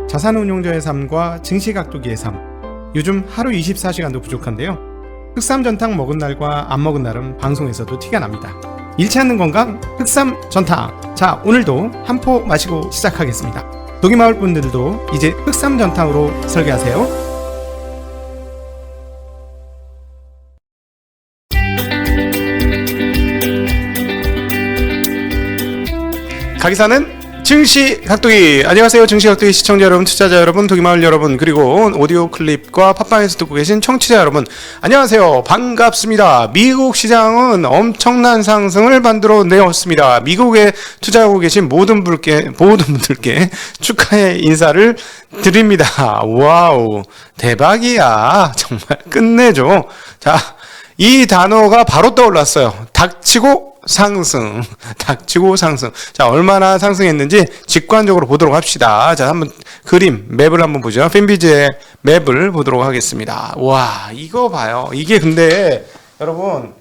자산운용자의 삶과 증시각도기의 삶. 요즘 하루 24시간도 부족한데요. 흑삼전탕 먹은 날과 안 먹은 날은 방송에서도 티가 납니다. 잃지 않는 건강 흑삼전탕. 자, 오늘도 한 포 마시고 시작하겠습니다. 도기마을 분들도 이제 흑삼전탕으로 설계하세요. 가기사는 증시각도기. 안녕하세요, 증시각도기 시청자 여러분, 투자자 여러분, 도기마을 여러분, 그리고 오디오 클립과 팟빵에서 듣고 계신 청취자 여러분, 안녕하세요, 반갑습니다. 미국 시장은 엄청난 상승을 만들어 내었습니다. 미국에 투자하고 계신 모든 분들께 축하의 인사를 드립니다. 와우, 대박이야. 정말 끝내줘. 자, 이 단어가 바로 떠올랐어요. 닥치고 상승. 닥치고 상승. 자, 얼마나 상승했는지 직관적으로 보도록 합시다. 자, 한번 맵을 한번 보죠. 핀비즈의 맵을 보도록 하겠습니다. 와, 이거 봐요. 이게 근데 여러분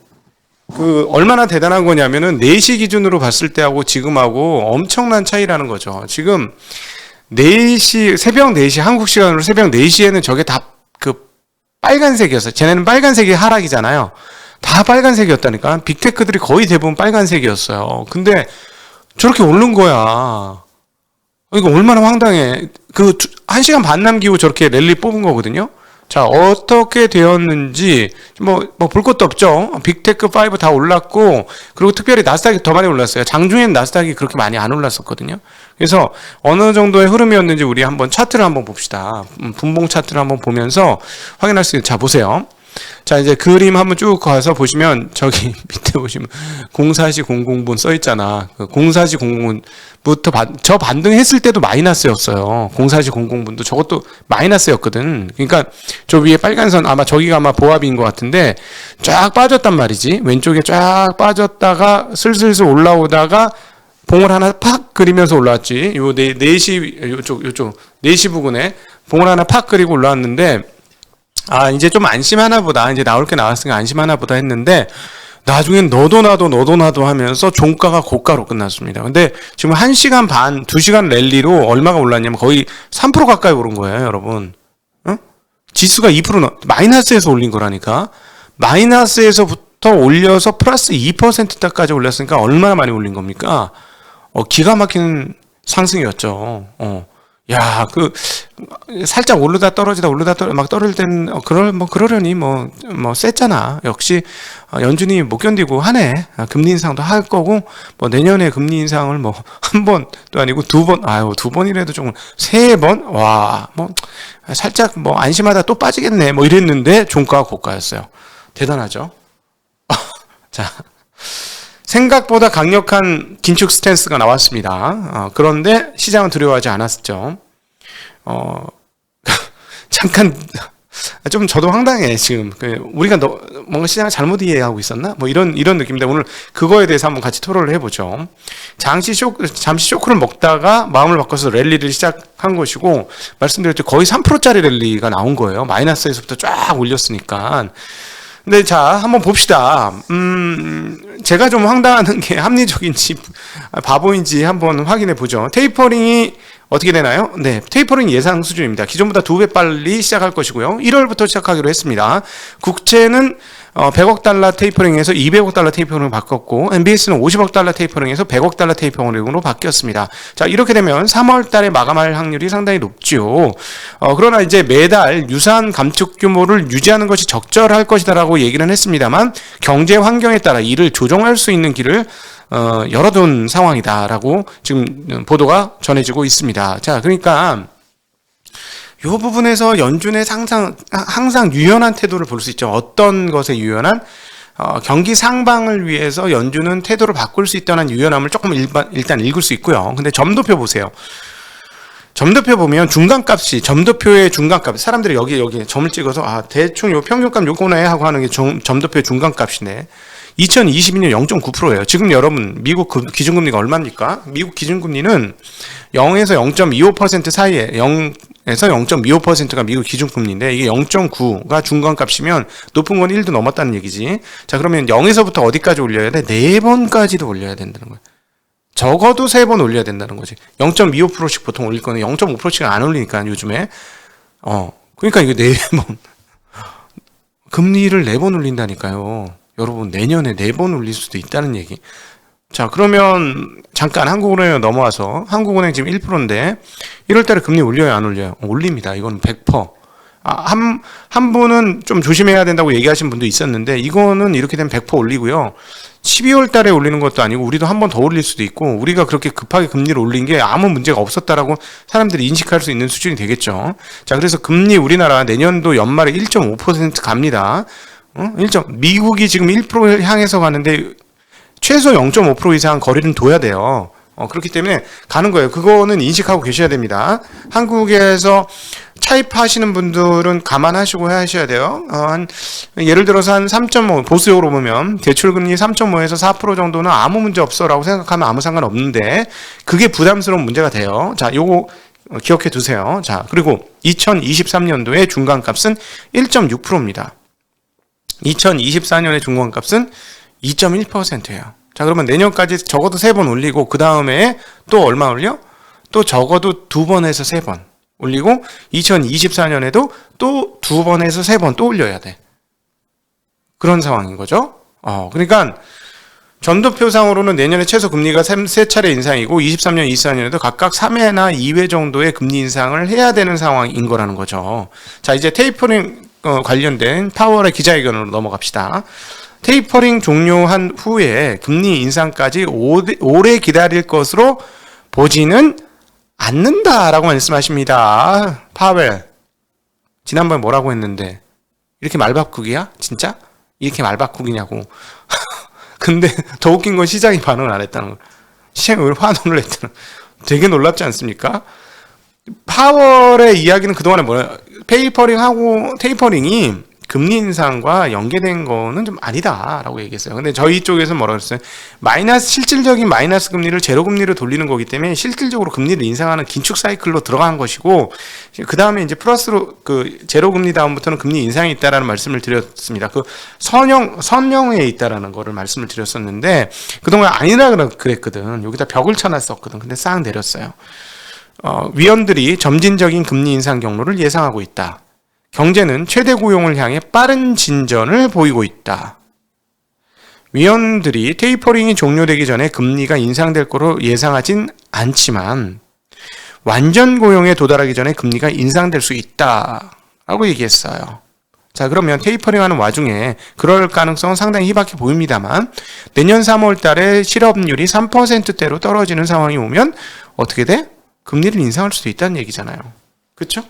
얼마나 대단한 거냐면은 4시 기준으로 봤을 때하고 지금하고 엄청난 차이라는 거죠. 지금 4시, 새벽 4시, 한국 시간으로 새벽 4시에는 저게 다 빨간색이었어요. 쟤네는 빨간색이 하락이잖아요. 다 빨간색이었다니까. 빅테크들이 거의 대부분 빨간색이었어요. 근데 저렇게 오른 거야. 이거 얼마나 황당해. 1시간 반 남기고 저렇게 랠리 뽑은 거거든요. 자, 어떻게 되었는지 볼 것도 없죠. 빅테크 5 다 올랐고, 그리고 특별히 나스닥이 더 많이 올랐어요. 장중엔 나스닥이 그렇게 많이 안 올랐었거든요. 그래서 어느 정도의 흐름이었는지 우리 한번 차트를 한번 봅시다. 분봉 차트를 한번 보면서 확인할 수 있는. 자, 보세요. 자, 이제 그림 한번 쭉 가서 보시면 저기 밑에 보시면 04시00분 써 있잖아. 04시00분부터 저 반등했을 때도 마이너스였어요. 04시00분도 저것도 마이너스였거든. 그러니까 저 위에 빨간 선 아마 저기가 아마 보합인 것 같은데 쫙 빠졌단 말이지. 왼쪽에 쫙 빠졌다가 슬슬슬 올라오다가 봉을 하나 팍 그리면서 올라왔지. 요 4시 요쪽 4시 부근에 봉을 하나 팍 그리고 올라왔는데, 아, 이제 좀 안심하나 보다. 이제 나올 게 나왔으니까 안심하나 보다 했는데, 나중엔 너도 나도 하면서 종가가 고가로 끝났습니다. 근데 지금 1시간 반, 2시간 랠리로 얼마가 올랐냐면 거의 3% 가까이 오른 거예요, 여러분. 지수가 2% 마이너스에서 올린 거라니까. 마이너스에서부터 올려서 플러스 2%까지 올렸으니까 얼마나 많이 올린 겁니까? 기가 막히는 상승이었죠. 야, 살짝 올르다 떨어지다 막 떨어질 때는, 그러려니, 셌잖아. 역시, 연준이 못 견디고 하네. 금리 인상도 할 거고, 내년에 금리 인상을 한 번도 아니고 2번, 2번이라도 조금, 3번? 와, 살짝 안심하다 또 빠지겠네. 이랬는데, 종가가 고가였어요. 대단하죠? 자. 생각보다 강력한 긴축 스탠스가 나왔습니다. 그런데 시장은 두려워하지 않았죠. 잠깐 좀 저도 황당해 지금. 우리가 뭔가 시장을 잘못 이해하고 있었나? 이런 느낌인데 오늘 그거에 대해서 한번 같이 토론을 해보죠. 잠시 쇼크를 먹다가 마음을 바꿔서 랠리를 시작한 것이고, 말씀드렸죠, 거의 3%짜리 랠리가 나온 거예요. 마이너스에서부터 쫙 올렸으니까. 근데 자, 한번 봅시다. 제가 좀 황당한 게 합리적인지 바보인지 한번 확인해 보죠. 테이퍼링이 어떻게 되나요? 네, 테이퍼링 예상 수준입니다. 기존보다 2배 빨리 시작할 것이고요. 1월부터 시작하기로 했습니다. 국채는 100억 달러 테이퍼링에서 200억 달러 테이퍼링으로 바꿨고, MBS는 50억 달러 테이퍼링에서 100억 달러 테이퍼링으로 바뀌었습니다. 자, 이렇게 되면 3월 달에 마감할 확률이 상당히 높죠. 그러나 이제 매달 유사한 감축 규모를 유지하는 것이 적절할 것이다라고 얘기는 했습니다만, 경제 환경에 따라 이를 조정할 수 있는 길을 열어둔 상황이다라고 지금 보도가 전해지고 있습니다. 자, 그러니까 이 부분에서 연준의 항상 유연한 태도를 볼 수 있죠. 어떤 것에 유연한? 경기 상방을 위해서 연준은 태도를 바꿀 수 있다는 유연함을 조금 일단 읽을 수 있고요. 근데 점도표 보세요. 점도표 보면 점도표의 중간값, 사람들이 여기에 점을 찍어서 대충 요 평균값 요거네 하고 하는 게 점도표의 중간값이네. 2022년 0.9%예요. 지금 여러분 미국 기준금리가 얼마입니까? 미국 기준금리는 0에서 0.25% 사이에, 0에서 0.25%가 미국 기준금리인데, 이게 0.9가 중간값이면 높은 건 1도 넘었다는 얘기지. 자, 그러면 0에서부터 어디까지 올려야 돼? 4번까지도 올려야 된다는 거예요. 적어도 3번 올려야 된다는 거지. 0.25%씩 보통 올릴 거는 0.5%씩 안 올리니까 요즘에. 그러니까 이거 4번 금리를 4번 올린다니까요. 여러분 내년에 4번 올릴 수도 있다는 얘기. 자, 그러면 잠깐 한국은행 넘어와서 한국은행 지금 1%인데 1월 달에 금리 올려요, 안 올려요? 올립니다. 이건 100%. 한 분은 좀 조심해야 된다고 얘기하신 분도 있었는데 이거는 이렇게 되면 100% 올리고요. 12월 달에 올리는 것도 아니고 우리도 한 번 더 올릴 수도 있고 우리가 그렇게 급하게 금리를 올린 게 아무 문제가 없었다라고 사람들이 인식할 수 있는 수준이 되겠죠. 자, 그래서 금리 우리나라 내년도 연말에 1.5% 갑니다. 미국이 지금 1% 향해서 가는데 최소 0.5% 이상 거리는 둬야 돼요. 그렇기 때문에 가는 거예요. 그거는 인식하고 계셔야 됩니다. 한국에서 차입하시는 분들은 감안하시고 하셔야 돼요. 예를 들어서 한 3.5, 보수적으로 보면 대출금리 3.5에서 4% 정도는 아무 문제 없어라고 생각하면 아무 상관없는데 그게 부담스러운 문제가 돼요. 자, 요거 기억해 두세요. 자, 그리고 2023년도의 중간값은 1.6%입니다. 2024년의 중간값은 2.1%예요. 자, 그러면 내년까지 적어도 3번 올리고 그 다음에 또 얼마 올려? 또 적어도 2번에서 3번 올리고 2024년에도 또 2번에서 3번 또 올려야 돼. 그런 상황인 거죠. 그러니까 전도표상으로는 내년에 최소 금리가 3차례 인상이고 23년, 24년에도 각각 3회나 2회 정도의 금리 인상을 해야 되는 상황인 거라는 거죠. 자, 이제 테이퍼링 관련된 파월의 기자회견으로 넘어갑시다. 테이퍼링 종료한 후에 금리 인상까지 오래 기다릴 것으로 보지는 않는다라고 말씀하십니다. 파웰. 지난번에 뭐라고 했는데 이렇게 말바꾸기야? 진짜? 이렇게 말바꾸기냐고. 근데 더 웃긴 건 시장이 반응을 안 했다는 거. 시장이 왜 환호를 했다는 거. 되게 놀랍지 않습니까? 파월의 이야기는 그동안에 뭐야? 테이퍼링이 금리 인상과 연계된 거는 좀 아니다라고 얘기했어요. 근데 저희 쪽에서 뭐라고 했어요? 실질적인 마이너스 금리를 제로 금리로 돌리는 거기 때문에 실질적으로 금리를 인상하는 긴축 사이클로 들어간 것이고, 그 다음에 이제 플러스로 제로 금리 다음부터는 금리 인상이 있다라는 말씀을 드렸습니다. 선형에 있다라는 거를 말씀을 드렸었는데, 그동안 아니라 그랬거든. 여기다 벽을 쳐놨었거든. 근데 싹 내렸어요. 위원들이 점진적인 금리 인상 경로를 예상하고 있다. 경제는 최대 고용을 향해 빠른 진전을 보이고 있다. 위원들이 테이퍼링이 종료되기 전에 금리가 인상될 거로 예상하진 않지만 완전 고용에 도달하기 전에 금리가 인상될 수 있다라고 얘기했어요. 자, 그러면 테이퍼링하는 와중에 그럴 가능성은 상당히 희박해 보입니다만 내년 3월 달에 실업률이 3%대로 떨어지는 상황이 오면 어떻게 돼? 금리를 인상할 수도 있다는 얘기잖아요. 그렇죠?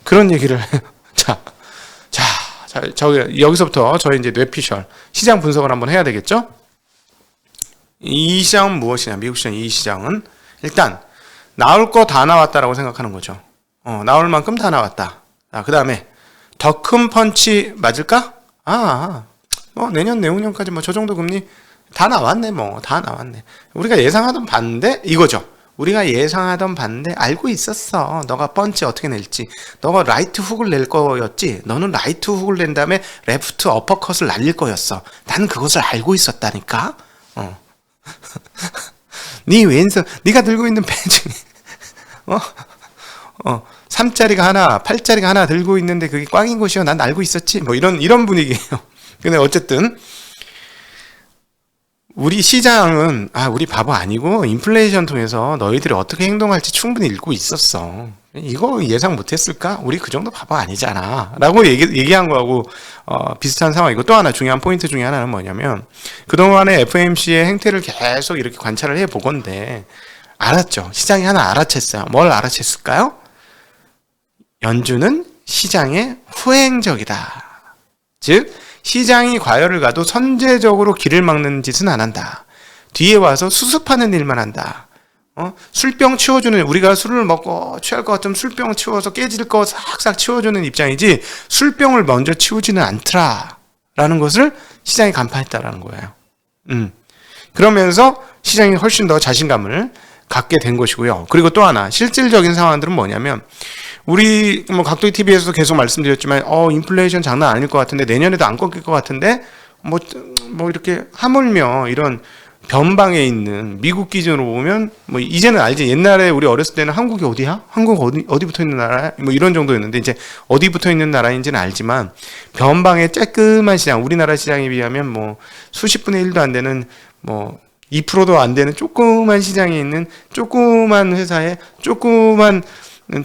그런 얘기를 여기서부터 저희 이제 뇌피셜 시장 분석을 한번 해야 되겠죠? 이 시장은 무엇이냐? 미국 시장 이 시장은 일단 나올 거 다 나왔다라고 생각하는 거죠. 나올 만큼 다 나왔다. 그 다음에 더 큰 펀치 맞을까? 내년 내후년까지 저 정도 금리 다 나왔네. 다 나왔네. 우리가 예상하던 반대 이거죠. 우리가 예상하던 반대 알고 있었어. 너가 펀치 어떻게 낼지. 너가 라이트 훅을 낼 거였지. 너는 라이트 훅을 낸 다음에 레프트 어퍼컷을 날릴 거였어. 나는 그것을 알고 있었다니까. 네 왼손, 네가 들고 있는 펜 중에 3짜리가 하나, 8짜리가 하나 들고 있는데 그게 꽝인 것이요. 난 알고 있었지. 이런 분위기예요. 근데 어쨌든 우리 시장은 우리 바보 아니고 인플레이션 통해서 너희들이 어떻게 행동할지 충분히 읽고 있었어. 이거 예상 못했을까? 우리 그 정도 바보 아니잖아 라고 얘기한 거하고 비슷한 상황이고, 또 하나 중요한 포인트 중에 하나는 뭐냐면 그동안의 FOMC의 행태를 계속 이렇게 관찰을 해보건데 알았죠. 시장이 하나 알아챘어요. 뭘 알아챘을까요? 연준은 시장의 후행적이다. 즉 시장이 과열을 가도 선제적으로 길을 막는 짓은 안 한다. 뒤에 와서 수습하는 일만 한다. 술병 치워주는, 우리가 술을 먹고 취할 것 같으면 술병 치워서 깨질 거 싹싹 치워주는 입장이지 술병을 먼저 치우지는 않더라 라는 것을 시장이 간파했다라는 거예요. 그러면서 시장이 훨씬 더 자신감을 갖게 된 것이고요. 그리고 또 하나 실질적인 상황들은 뭐냐면, 우리 각도기 TV에서도 계속 말씀드렸지만 인플레이션 장난 아닐 것 같은데 내년에도 안 꺾일 것 같은데 이렇게 하물며 이런 변방에 있는 미국 기준으로 보면 뭐 이제는 알지. 옛날에 우리 어렸을 때는 한국이 어디야? 한국 어디 붙어 있는 나라야? 뭐 이런 정도였는데 이제 어디 붙어 있는 나라인지는 알지만 변방의 쬐끄만 시장, 우리나라 시장에 비하면 뭐 수십 분의 1도 안 되는 뭐 2%도 안 되는 조그만 시장에 있는 조그만 회사에 조그만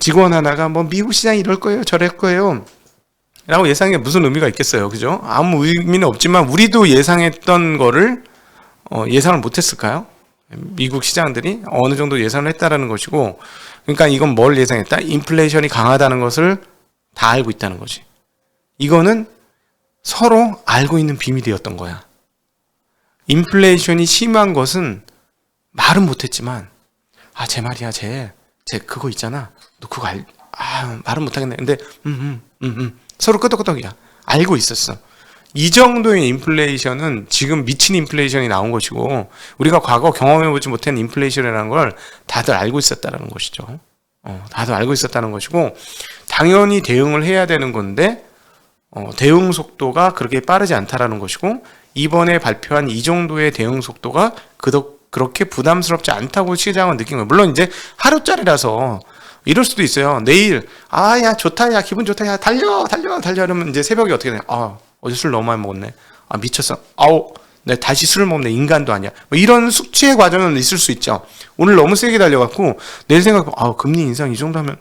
직원 하나가 뭐 미국 시장이 이럴 거예요, 저럴 거예요 라고 예상에 무슨 의미가 있겠어요, 그죠? 아무 의미는 없지만 우리도 예상했던 거를 예상을 못했을까요? 미국 시장들이 어느 정도 예상을 했다라는 것이고, 그러니까 이건 뭘 예상했다? 인플레이션이 강하다는 것을 다 알고 있다는 거지. 이거는 서로 알고 있는 비밀이었던 거야. 인플레이션이 심한 것은 말은 못했지만, 쟤 말이야, 쟤 그거 있잖아. 너 그거 말은 못하겠네. 근데 서로 끄덕끄덕이야. 알고 있었어. 이 정도의 인플레이션은 지금 미친 인플레이션이 나온 것이고, 우리가 과거 경험해보지 못한 인플레이션이라는 걸 다들 알고 있었다는 것이죠. 다들 알고 있었다는 것이고, 당연히 대응을 해야 되는 건데 대응 속도가 그렇게 빠르지 않다라는 것이고, 이번에 발표한 이 정도의 대응 속도가 그렇게 부담스럽지 않다고 시장은 느낀 거예요. 물론 이제 하루짜리라서 이럴 수도 있어요. 내일 야 좋다, 야 기분 좋다, 야 달려 이러면 이제 새벽에 어떻게 돼? 어제 술 너무 많이 먹었네. 미쳤어. 내가 다시 술을 먹네. 인간도 아니야. 뭐 이런 숙취의 과정은 있을 수 있죠. 오늘 너무 세게 달려갖고 내일 생각하면 금리 인상 이 정도 하면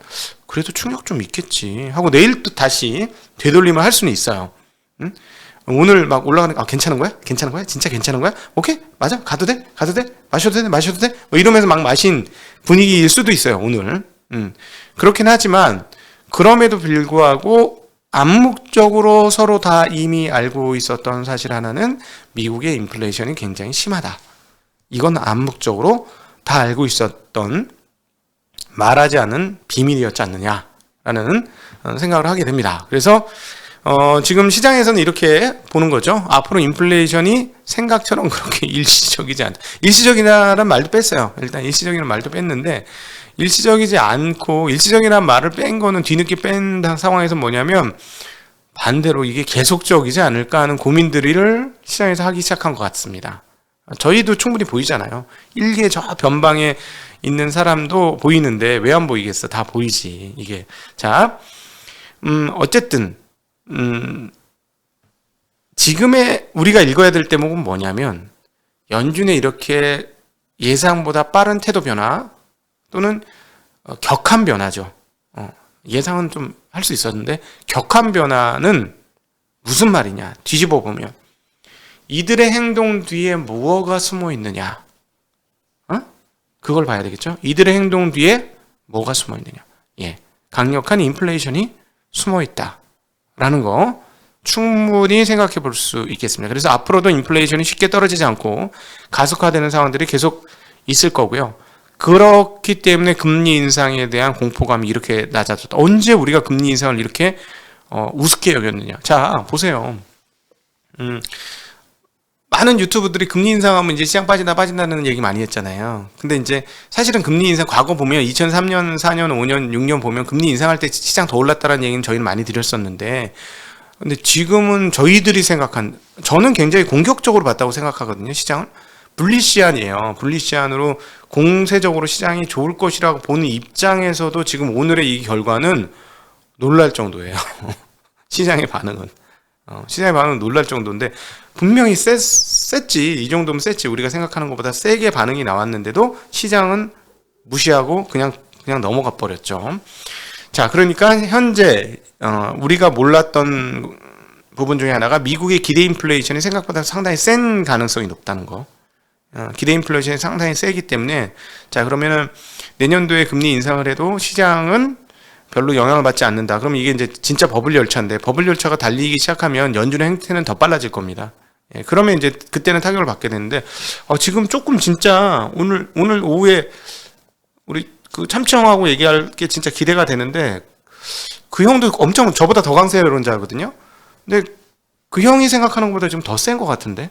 그래도 충격 좀 있겠지 하고 내일 또 다시 되돌림을 할 수는 있어요. 응? 오늘 막 올라가는 괜찮은 거야? 괜찮은 거야? 진짜 괜찮은 거야? 오케이? 맞아? 가도 돼? 마셔도 돼? 뭐 이러면서 막 마신 분위기일 수도 있어요, 오늘. 그렇긴 하지만 그럼에도 불구하고 암묵적으로 서로 다 이미 알고 있었던 사실 하나는 미국의 인플레이션이 굉장히 심하다. 이건 암묵적으로 다 알고 있었던 말하지 않은 비밀이었지 않느냐라는 생각을 하게 됩니다. 그래서 지금 시장에서는 이렇게 보는 거죠. 앞으로 인플레이션이 생각처럼 그렇게 일시적이지 않다. 일시적이라는 말도 뺐어요. 일단 일시적이라는 말도 뺐는데, 일시적이지 않고, 일시적이라는 말을 뺀 거는 뒤늦게 뺀 상황에서 뭐냐면 반대로 이게 계속적이지 않을까 하는 고민들을 시장에서 하기 시작한 것 같습니다. 저희도 충분히 보이잖아요. 일개 저 변방에 있는 사람도 보이는데 왜 안 보이겠어? 다 보이지, 이게. 자, 어쨌든 지금의 우리가 읽어야 될 대목은 뭐냐면, 연준의 이렇게 예상보다 빠른 태도 변화 또는 격한 변화죠. 예상은 좀 할 수 있었는데 격한 변화는 무슨 말이냐? 뒤집어 보면 이들의 행동 뒤에 무엇가 숨어 있느냐? 그걸 봐야 되겠죠? 이들의 행동 뒤에 뭐가 숨어 있느냐? 강력한 인플레이션이 숨어 있다라는 거 충분히 생각해 볼 수 있겠습니다. 그래서 앞으로도 인플레이션이 쉽게 떨어지지 않고 가속화되는 상황들이 계속 있을 거고요. 그렇기 때문에 금리 인상에 대한 공포감이 이렇게 낮아졌다. 언제 우리가 금리 인상을 이렇게 우습게 여겼느냐? 자, 보세요. 많은 유튜브들이 금리 인상하면 이제 시장 빠진다는 얘기 많이 했잖아요. 근데 이제 사실은 금리 인상 과거 보면 2003년, 4년, 5년, 6년 보면 금리 인상할 때 시장 더 올랐다는 얘기는 저희는 많이 드렸었는데, 근데 지금은 저희들이 저는 굉장히 공격적으로 봤다고 생각하거든요, 시장을. 불리시안이에요. 불리시안으로 공세적으로 시장이 좋을 것이라고 보는 입장에서도 지금 오늘의 이 결과는 놀랄 정도예요. 시장의 반응은. 시장의 반응은 놀랄 정도인데, 분명히 셌지. 이 정도면 셌지. 우리가 생각하는 것보다 세게 반응이 나왔는데도 시장은 무시하고 그냥 넘어가 버렸죠. 자, 그러니까 현재 우리가 몰랐던 부분 중에 하나가 미국의 기대 인플레이션이 생각보다 상당히 센 가능성이 높다는 거. 기대 인플레이션이 상당히 세기 때문에, 자, 그러면은 내년도에 금리 인상을 해도 시장은 별로 영향을 받지 않는다. 그럼 이게 이제 진짜 버블 열차인데, 버블 열차가 달리기 시작하면 연준의 행태는 더 빨라질 겁니다. 그러면 이제 그때는 타격을 받게 되는데, 지금 조금 진짜 오늘 오후에 우리 그 참치형하고 얘기할 게 진짜 기대가 되는데, 그 형도 엄청 저보다 더 강세론자거든요. 근데 그 형이 생각하는 것보다 좀 더 센 것 같은데,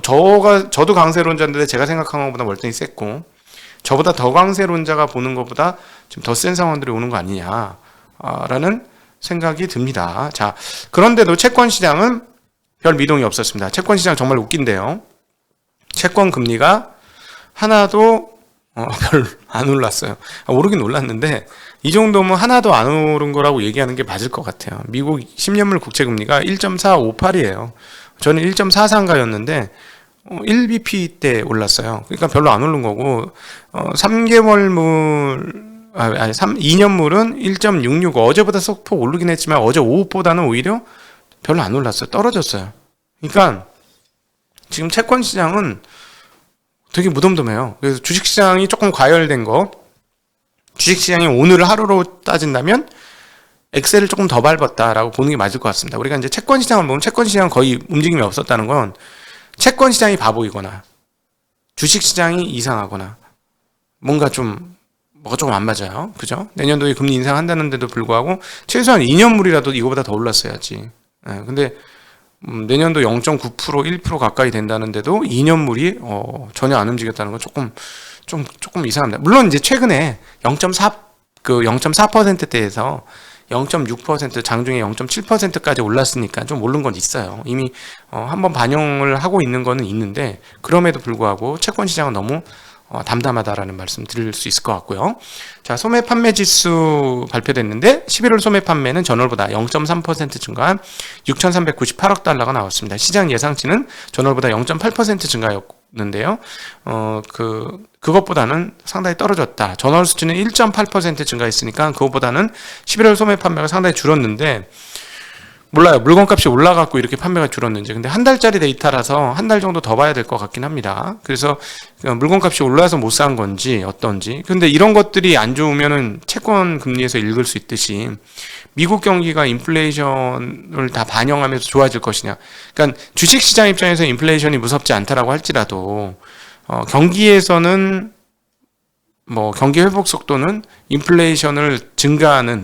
저도 강세론자인데 제가 생각하는 것보다 월등히 셌고, 저보다 더 강세론자가 보는 것보다 좀 더 센 상황들이 오는 거 아니냐라는 생각이 듭니다. 자, 그런데도 채권 시장은 별 미동이 없었습니다. 채권 시장 정말 웃긴데요. 채권 금리가 하나도 별로 안 올랐어요. 오르긴 올랐는데 이 정도면 하나도 안 오른 거라고 얘기하는 게 맞을 것 같아요. 미국 10년물 국채 금리가 1.458이에요. 저는 1.43가였는데 1bp 때 올랐어요. 그러니까 별로 안 오른 거고 2년물은 1.665. 어제보다 소폭 오르긴 했지만 어제 오후보다는 오히려 별로 안 올랐어요. 떨어졌어요. 그러니까 지금 채권 시장은 되게 무덤덤해요. 그래서 주식시장이 조금 과열된 거, 주식시장이 오늘 하루로 따진다면 엑셀을 조금 더 밟았다라고 보는 게 맞을 것 같습니다. 우리가 이제 채권시장을 보면 채권시장은 거의 움직임이 없었다는 건 채권시장이 바보이거나 주식시장이 이상하거나 뭐가 조금 안 맞아요. 그죠? 내년도에 금리 인상한다는데도 불구하고 최소한 2년물이라도 이거보다 더 올랐어야지. 근데 내년도 0.9% 1% 가까이 된다는데도 2년물이 전혀 안 움직였다는 건 조금 이상합니다. 물론 이제 최근에 0.4%대에서 0.6% 장중에 0.7%까지 올랐으니까 좀 오른 건 있어요. 이미 한번 반영을 하고 있는 거는 있는데 그럼에도 불구하고 채권 시장은 너무 담담하다라는 말씀 드릴 수 있을 것 같고요. 자, 소매 판매 지수 발표됐는데 11월 소매 판매는 전월보다 0.3% 증가한 6,398억 달러가 나왔습니다. 시장 예상치는 전월보다 0.8% 증가였는데요. 그것보다는 상당히 떨어졌다. 전월 수치는 1.8% 증가했으니까 그것보다는 11월 소매 판매가 상당히 줄었는데 몰라요. 물건값이 올라갔고 이렇게 판매가 줄었는지. 근데 한 달짜리 데이터라서 한 달 정도 더 봐야 될 것 같긴 합니다. 그래서 물건값이 올라서 못 산 건지 어떤지. 근데 이런 것들이 안 좋으면은 채권 금리에서 읽을 수 있듯이 미국 경기가 인플레이션을 다 반영하면서 좋아질 것이냐. 그러니까 주식시장 입장에서 인플레이션이 무섭지 않다라고 할지라도 경기에서는 경기 회복 속도는 인플레이션을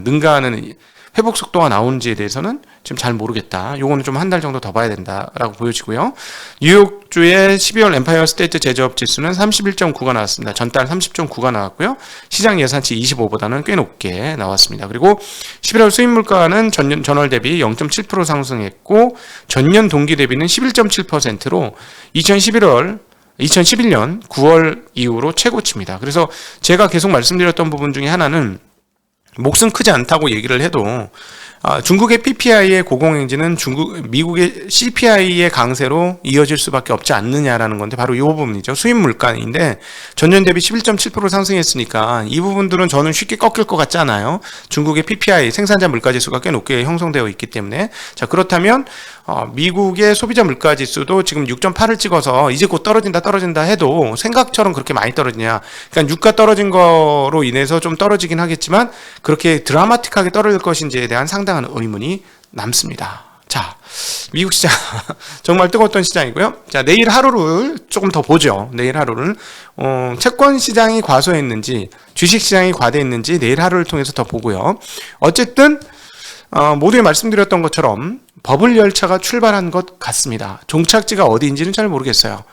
능가하는 회복 속도가 나오는지에 대해서는 지금 잘 모르겠다. 요거는 좀 한 달 정도 더 봐야 된다라고 보여지고요. 뉴욕주의 12월 엠파이어 스테이트 제조업 지수는 31.9가 나왔습니다. 전달 30.9가 나왔고요. 시장 예상치 25보다는 꽤 높게 나왔습니다. 그리고 11월 수입 물가는 전월 대비 0.7% 상승했고 전년 동기 대비는 11.7%로 2011년 9월 이후로 최고치입니다. 그래서 제가 계속 말씀드렸던 부분 중에 하나는 몫은 크지 않다고 얘기를 해도 중국의 PPI의 고공행진은 미국의 CPI의 강세로 이어질 수밖에 없지 않느냐라는 건데 바로 이 부분이죠. 수입 물가인데 전년 대비 11.7% 상승했으니까 이 부분들은 저는 쉽게 꺾일 것 같지 않아요. 중국의 PPI 생산자 물가지수가 꽤 높게 형성되어 있기 때문에 자 그렇다면 미국의 소비자 물가지수도 지금 6.8을 찍어서 이제 곧 떨어진다 해도 생각처럼 그렇게 많이 떨어지냐. 그러니까 유가 떨어진 거로 인해서 좀 떨어지긴 하겠지만 그렇게 드라마틱하게 떨어질 것인지에 대한 상당한 의문이 남습니다. 자, 미국 시장 정말 뜨거웠던 시장이고요. 자, 내일 하루를 조금 더 보죠. 내일 하루를 채권 시장이 과소했는지 주식 시장이 과대했는지 내일 하루를 통해서 더 보고요. 어쨌든 모두에 말씀드렸던 것처럼 버블 열차가 출발한 것 같습니다. 종착지가 어디인지는 잘 모르겠어요.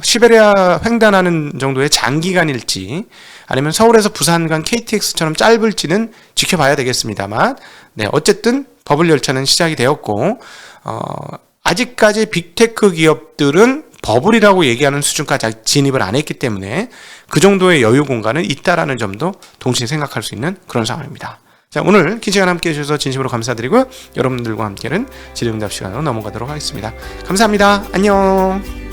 시베리아 횡단하는 정도의 장기간일지 아니면 서울에서 부산 간 KTX처럼 짧을지는 지켜봐야 되겠습니다만 어쨌든 버블 열차는 시작이 되었고 아직까지 빅테크 기업들은 버블이라고 얘기하는 수준까지 진입을 안 했기 때문에 그 정도의 여유 공간은 있다라는 점도 동시에 생각할 수 있는 그런 상황입니다. 자, 오늘 긴 시간 함께 해주셔서 진심으로 감사드리고요. 여러분들과 함께는 질의응답 시간으로 넘어가도록 하겠습니다. 감사합니다. 안녕.